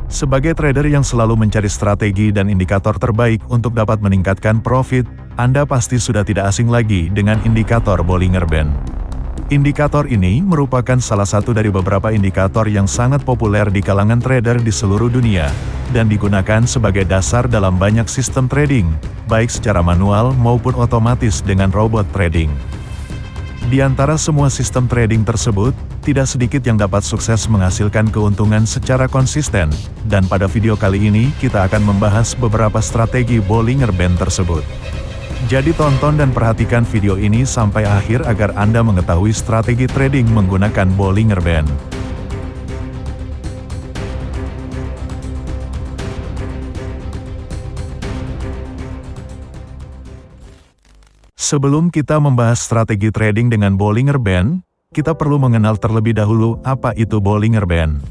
Sebagai trader yang selalu mencari strategi dan indikator terbaik untuk dapat meningkatkan profit, Anda pasti sudah tidak asing lagi dengan indikator Bollinger Band. Indikator ini merupakan salah satu dari beberapa indikator yang sangat populer di kalangan trader di seluruh dunia, dan digunakan sebagai dasar dalam banyak sistem trading, baik secara manual maupun otomatis dengan robot trading. Di antara semua sistem trading tersebut, tidak sedikit yang dapat sukses menghasilkan keuntungan secara konsisten, dan pada video kali ini kita akan membahas beberapa strategi Bollinger Band tersebut. Jadi tonton dan perhatikan video ini sampai akhir agar Anda mengetahui strategi trading menggunakan Bollinger Band. Sebelum kita membahas strategi trading dengan Bollinger Band, kita perlu mengenal terlebih dahulu apa itu Bollinger Band.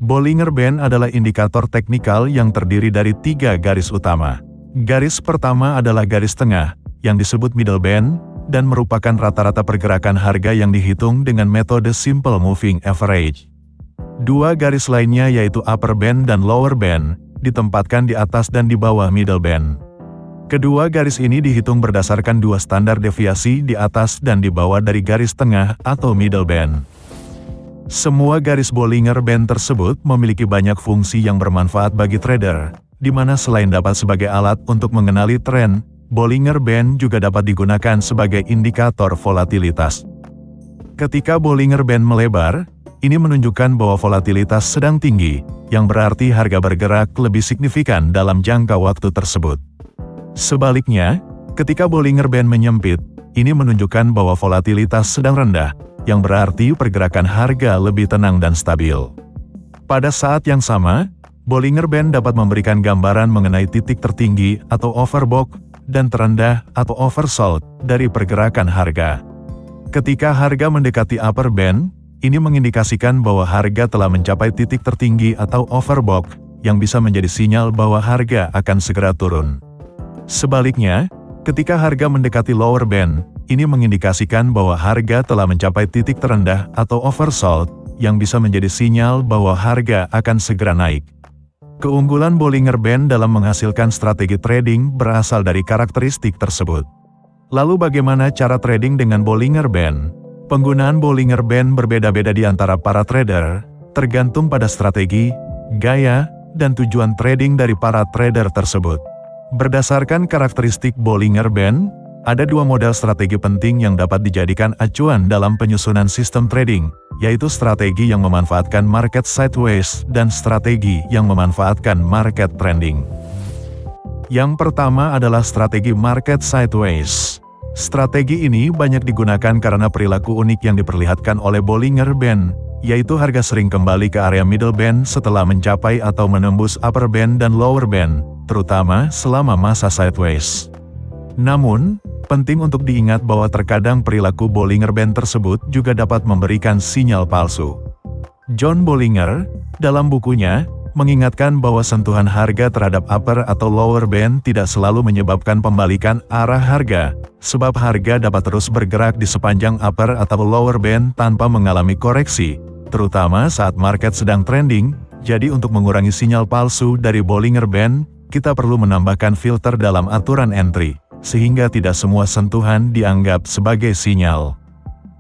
Bollinger Band adalah indikator teknikal yang terdiri dari 3 garis utama. Garis pertama adalah garis tengah, yang disebut middle band, dan merupakan rata-rata pergerakan harga yang dihitung dengan metode simple moving average. 2 garis lainnya yaitu upper band dan lower band, ditempatkan di atas dan di bawah middle band. Kedua garis ini dihitung berdasarkan 2 standar deviasi di atas dan di bawah dari garis tengah atau middle band. Semua garis Bollinger Band tersebut memiliki banyak fungsi yang bermanfaat bagi trader, di mana selain dapat sebagai alat untuk mengenali tren, Bollinger Band juga dapat digunakan sebagai indikator volatilitas. Ketika Bollinger Band melebar, ini menunjukkan bahwa volatilitas sedang tinggi, yang berarti harga bergerak lebih signifikan dalam jangka waktu tersebut. Sebaliknya, ketika Bollinger Band menyempit, ini menunjukkan bahwa volatilitas sedang rendah, yang berarti pergerakan harga lebih tenang dan stabil. Pada saat yang sama, Bollinger Band dapat memberikan gambaran mengenai titik tertinggi atau overbought dan terendah atau oversold dari pergerakan harga. Ketika harga mendekati upper band, ini mengindikasikan bahwa harga telah mencapai titik tertinggi atau overbought, yang bisa menjadi sinyal bahwa harga akan segera turun. Sebaliknya, ketika harga mendekati lower band, ini mengindikasikan bahwa harga telah mencapai titik terendah atau oversold, yang bisa menjadi sinyal bahwa harga akan segera naik. Keunggulan Bollinger Band dalam menghasilkan strategi trading berasal dari karakteristik tersebut. Lalu bagaimana cara trading dengan Bollinger Band? Penggunaan Bollinger Band berbeda-beda di antara para trader, tergantung pada strategi, gaya, dan tujuan trading dari para trader tersebut. Berdasarkan karakteristik Bollinger Band, ada 2 model strategi penting yang dapat dijadikan acuan dalam penyusunan sistem trading, yaitu strategi yang memanfaatkan market sideways dan strategi yang memanfaatkan market trending. Yang pertama adalah strategi market sideways. Strategi ini banyak digunakan karena perilaku unik yang diperlihatkan oleh Bollinger Band, yaitu harga sering kembali ke area middle band setelah mencapai atau menembus upper band dan lower band, terutama selama masa sideways. Namun, penting untuk diingat bahwa terkadang perilaku Bollinger Band tersebut juga dapat memberikan sinyal palsu. John Bollinger, dalam bukunya, mengingatkan bahwa sentuhan harga terhadap upper atau lower band tidak selalu menyebabkan pembalikan arah harga, sebab harga dapat terus bergerak di sepanjang upper atau lower band tanpa mengalami koreksi, terutama saat market sedang trending. Jadi untuk mengurangi sinyal palsu dari Bollinger Band, kita perlu menambahkan filter dalam aturan entry, sehingga tidak semua sentuhan dianggap sebagai sinyal.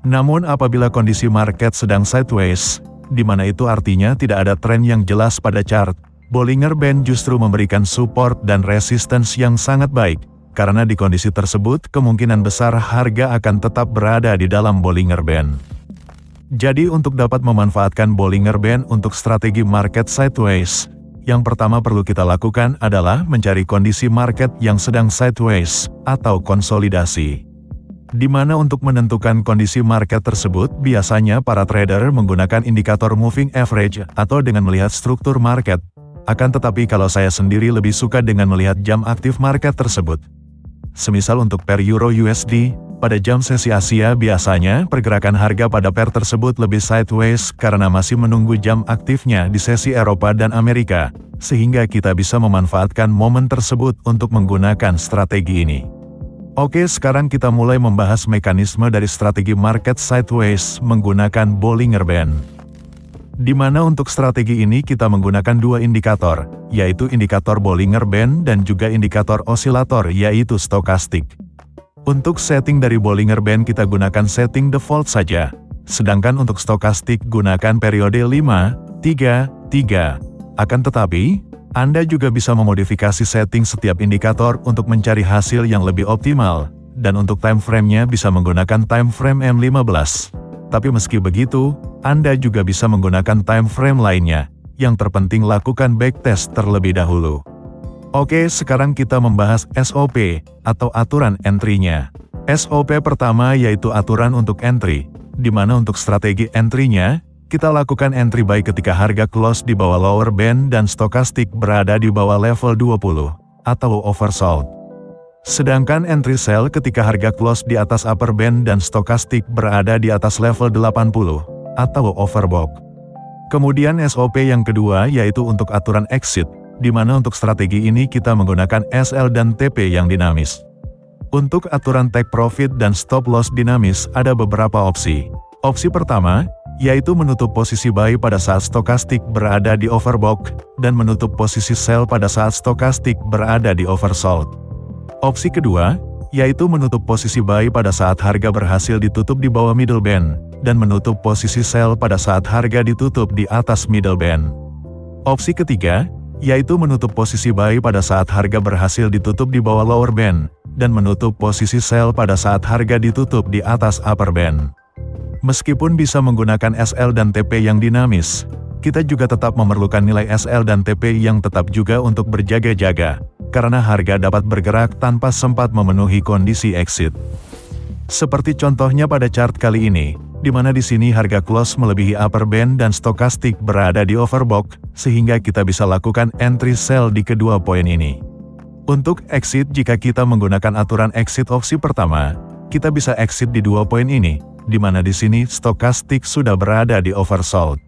Namun apabila kondisi market sedang sideways, di mana itu artinya tidak ada tren yang jelas pada chart, Bollinger Band justru memberikan support dan resistance yang sangat baik, karena di kondisi tersebut kemungkinan besar harga akan tetap berada di dalam Bollinger Band. Jadi untuk dapat memanfaatkan Bollinger Band untuk strategi market sideways, yang pertama perlu kita lakukan adalah mencari kondisi market yang sedang sideways atau konsolidasi. Di mana untuk menentukan kondisi market tersebut, biasanya para trader menggunakan indikator moving average atau dengan melihat struktur market. Akan tetapi kalau saya sendiri lebih suka dengan melihat jam aktif market tersebut. Semisal untuk pair Euro USD, pada jam sesi Asia biasanya pergerakan harga pada pair tersebut lebih sideways karena masih menunggu jam aktifnya di sesi Eropa dan Amerika, sehingga kita bisa memanfaatkan momen tersebut untuk menggunakan strategi ini. Oke, sekarang kita mulai membahas mekanisme dari strategi market sideways menggunakan Bollinger Band. Di mana untuk strategi ini kita menggunakan dua indikator, yaitu indikator Bollinger Band dan juga indikator osilator yaitu stokastik. Untuk setting dari Bollinger Band kita gunakan setting default saja, sedangkan untuk stokastik gunakan periode 5, 3, 3. Akan tetapi, Anda juga bisa memodifikasi setting setiap indikator untuk mencari hasil yang lebih optimal, dan untuk time frame-nya bisa menggunakan time frame M15. Tapi meski begitu, Anda juga bisa menggunakan time frame lainnya. Yang terpenting lakukan backtest terlebih dahulu. Oke, sekarang kita membahas SOP, atau aturan entry-nya. SOP pertama yaitu aturan untuk entry, di mana untuk strategi entry-nya, kita lakukan entry buy ketika harga close di bawah lower band dan stokastik berada di bawah level 20, atau oversold. Sedangkan entry sell ketika harga close di atas upper band dan stokastik berada di atas level 80, atau overbought. Kemudian SOP yang kedua yaitu untuk aturan exit, di mana untuk strategi ini kita menggunakan SL dan TP yang dinamis. Untuk aturan take profit dan stop loss dinamis ada beberapa opsi. Opsi pertama, yaitu menutup posisi buy pada saat stokastik berada di overbought, dan menutup posisi sell pada saat stokastik berada di oversold. Opsi kedua, yaitu menutup posisi buy pada saat harga berhasil ditutup di bawah middle band, dan menutup posisi sell pada saat harga ditutup di atas middle band. Opsi ketiga, yaitu menutup posisi buy pada saat harga berhasil ditutup di bawah lower band, dan menutup posisi sell pada saat harga ditutup di atas upper band. Meskipun bisa menggunakan SL dan TP yang dinamis, kita juga tetap memerlukan nilai SL dan TP yang tetap juga untuk berjaga-jaga, karena harga dapat bergerak tanpa sempat memenuhi kondisi exit. Seperti contohnya pada chart kali ini, di mana di sini harga close melebihi upper band dan stokastik berada di overbought, sehingga kita bisa lakukan entry sell di kedua poin ini. Untuk exit jika kita menggunakan aturan exit opsi pertama, kita bisa exit di dua poin ini, di mana di sini stokastik sudah berada di oversold.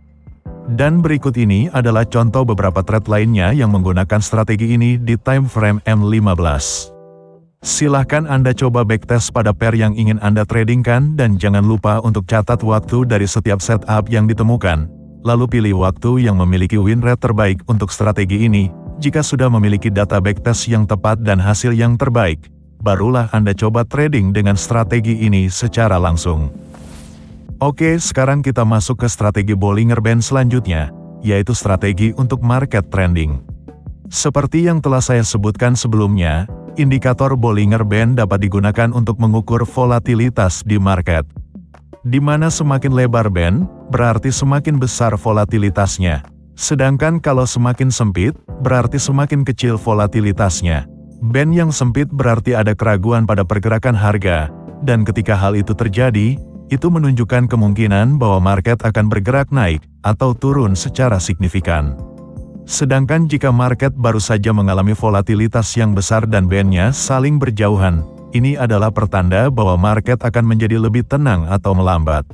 Dan berikut ini adalah contoh beberapa trade lainnya yang menggunakan strategi ini di time frame M15. Silahkan Anda coba backtest pada pair yang ingin Anda tradingkan dan jangan lupa untuk catat waktu dari setiap setup yang ditemukan. Lalu pilih waktu yang memiliki win rate terbaik untuk strategi ini. Jika sudah memiliki data backtest yang tepat dan hasil yang terbaik, barulah Anda coba trading dengan strategi ini secara langsung. Oke, sekarang kita masuk ke strategi Bollinger Band selanjutnya, yaitu strategi untuk market trending. Seperti yang telah saya sebutkan sebelumnya, indikator Bollinger Band dapat digunakan untuk mengukur volatilitas di market. Di mana semakin lebar band, berarti semakin besar volatilitasnya. Sedangkan kalau semakin sempit, berarti semakin kecil volatilitasnya. Band yang sempit berarti ada keraguan pada pergerakan harga, dan ketika hal itu terjadi, itu menunjukkan kemungkinan bahwa market akan bergerak naik atau turun secara signifikan. Sedangkan jika market baru saja mengalami volatilitas yang besar dan band-nya saling berjauhan, ini adalah pertanda bahwa market akan menjadi lebih tenang atau melambat.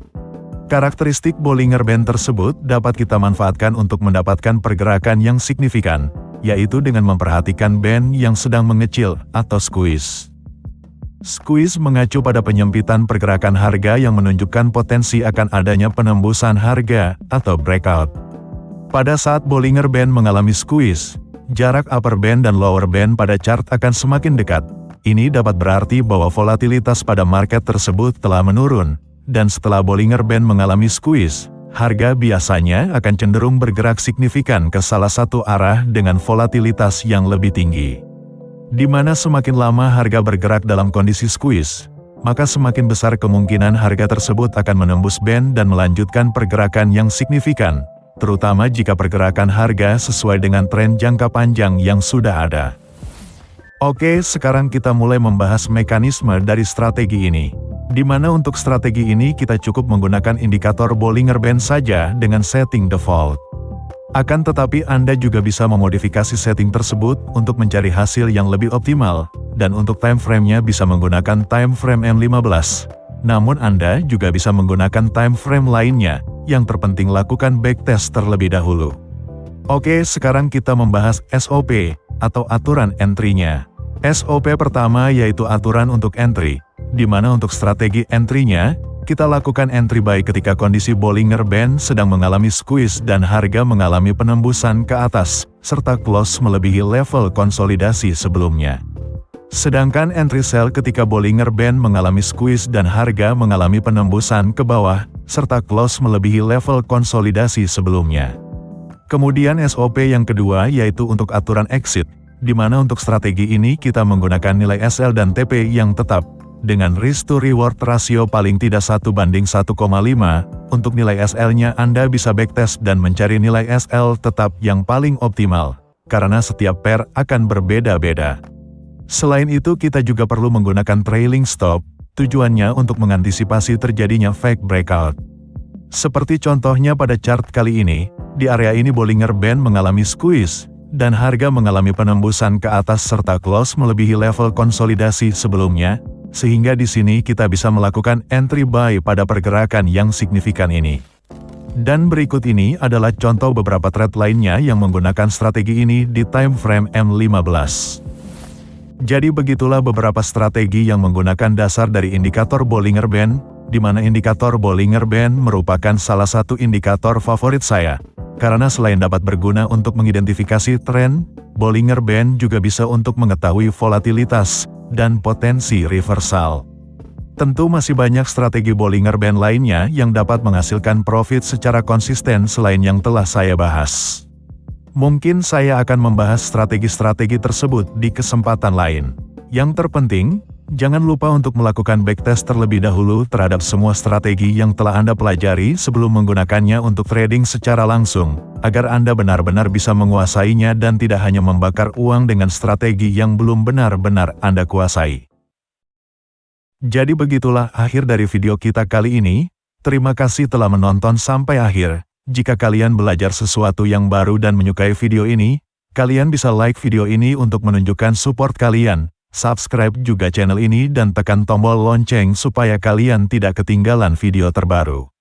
Karakteristik Bollinger Band tersebut dapat kita manfaatkan untuk mendapatkan pergerakan yang signifikan, yaitu dengan memperhatikan band yang sedang mengecil atau squeeze. Squeeze mengacu pada penyempitan pergerakan harga yang menunjukkan potensi akan adanya penembusan harga atau breakout. Pada saat Bollinger Band mengalami squeeze, jarak upper band dan lower band pada chart akan semakin dekat. Ini dapat berarti bahwa volatilitas pada market tersebut telah menurun, dan setelah Bollinger Band mengalami squeeze, harga biasanya akan cenderung bergerak signifikan ke salah satu arah dengan volatilitas yang lebih tinggi. Di mana semakin lama harga bergerak dalam kondisi squeeze, maka semakin besar kemungkinan harga tersebut akan menembus band dan melanjutkan pergerakan yang signifikan, terutama jika pergerakan harga sesuai dengan tren jangka panjang yang sudah ada. Oke, sekarang kita mulai membahas mekanisme dari strategi ini. Di mana untuk strategi ini kita cukup menggunakan indikator Bollinger Band saja dengan setting default. Akan tetapi Anda juga bisa memodifikasi setting tersebut untuk mencari hasil yang lebih optimal, dan untuk time frame-nya bisa menggunakan time frame M15. Namun Anda juga bisa menggunakan time frame lainnya, yang terpenting lakukan backtest terlebih dahulu. Oke, sekarang kita membahas SOP, atau aturan entry-nya. SOP pertama yaitu aturan untuk entry, di mana untuk strategi entry-nya, Kita lakukan entry buy ketika kondisi Bollinger Band sedang mengalami squeeze dan harga mengalami penembusan ke atas, serta close melebihi level konsolidasi sebelumnya. Sedangkan entry sell ketika Bollinger Band mengalami squeeze dan harga mengalami penembusan ke bawah, serta close melebihi level konsolidasi sebelumnya. Kemudian SOP yang kedua yaitu untuk aturan exit, di mana untuk strategi ini kita menggunakan nilai SL dan TP yang tetap, dengan risk to reward rasio paling tidak 1:1,5, untuk nilai SL-nya Anda bisa backtest dan mencari nilai SL tetap yang paling optimal, karena setiap pair akan berbeda-beda. Selain itu kita juga perlu menggunakan trailing stop, tujuannya untuk mengantisipasi terjadinya fake breakout. Seperti contohnya pada chart kali ini, di area ini Bollinger Band mengalami squeeze, dan harga mengalami penembusan ke atas serta close melebihi level konsolidasi sebelumnya, sehingga di sini kita bisa melakukan entry buy pada pergerakan yang signifikan ini. Dan berikut ini adalah contoh beberapa trade lainnya yang menggunakan strategi ini di time frame M15. Jadi begitulah beberapa strategi yang menggunakan dasar dari indikator Bollinger Band, di mana indikator Bollinger Band merupakan salah satu indikator favorit saya. Karena selain dapat berguna untuk mengidentifikasi tren, Bollinger Band juga bisa untuk mengetahui volatilitas dan potensi reversal. Tentu masih banyak strategi Bollinger Band lainnya yang dapat menghasilkan profit secara konsisten selain yang telah saya bahas. Mungkin saya akan membahas strategi-strategi tersebut di kesempatan lain. Yang terpenting, jangan lupa untuk melakukan backtest terlebih dahulu terhadap semua strategi yang telah Anda pelajari sebelum menggunakannya untuk trading secara langsung, agar Anda benar-benar bisa menguasainya dan tidak hanya membakar uang dengan strategi yang belum benar-benar Anda kuasai. Jadi begitulah akhir dari video kita kali ini. Terima kasih telah menonton sampai akhir. Jika kalian belajar sesuatu yang baru dan menyukai video ini, kalian bisa like video ini untuk menunjukkan support kalian. Subscribe juga channel ini dan tekan tombol lonceng supaya kalian tidak ketinggalan video terbaru.